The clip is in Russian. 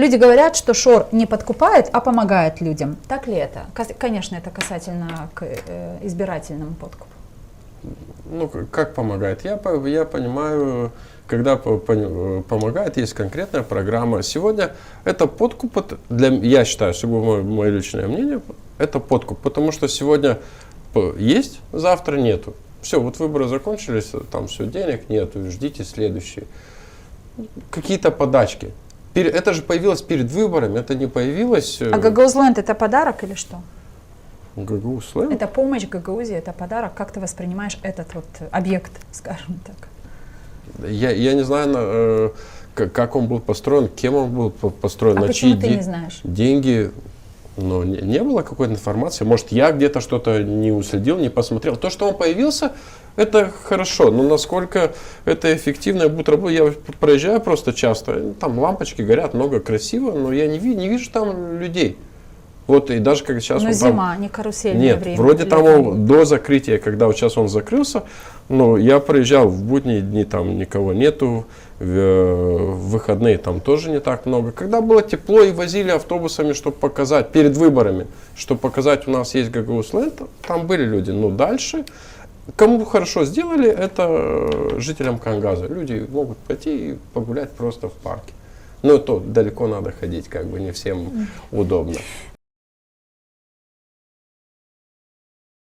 Люди говорят, что Шор не подкупает, а помогает людям. Так ли это? Конечно, это касательно к избирательному подкупу. Ну, как помогает? Я понимаю, когда помогает, есть конкретная программа. Сегодня это подкуп, я считаю, сугубо мое личное мнение, это подкуп, потому что сегодня есть, завтра нету. Все, вот выборы закончились, там все, денег нету, ждите следующие. Какие-то подачки. Это же появилось перед выборами, это не появилось... А Гагаузленд это подарок или что? Гагаузленд? Это помощь Гагаузии, это подарок. Как ты воспринимаешь этот вот объект, скажем так? Я не знаю, как он был построен, кем он был построен, а на почему чьи ты не знаешь? деньги. Но не было какой-то информации. Может, я где-то что-то не уследил, не посмотрел. То, что он появился, это хорошо. Но насколько это эффективно будет работать, я проезжаю просто часто. Там лампочки горят, много красиво, но я не вижу там людей. Вот и даже как сейчас... Но зима, не карусельное Нет, время. вроде там до закрытия, когда вот сейчас он закрылся, но я проезжал в будние дни, там никого нету, в выходные там тоже не так много. Когда было тепло и возили автобусами, чтобы показать, перед выборами, чтобы показать, у нас есть Гагаузленд, там были люди. Но дальше, кому хорошо сделали, это жителям Кангаза. Люди могут пойти и погулять просто в парке. Но то далеко надо ходить, как бы не всем удобно.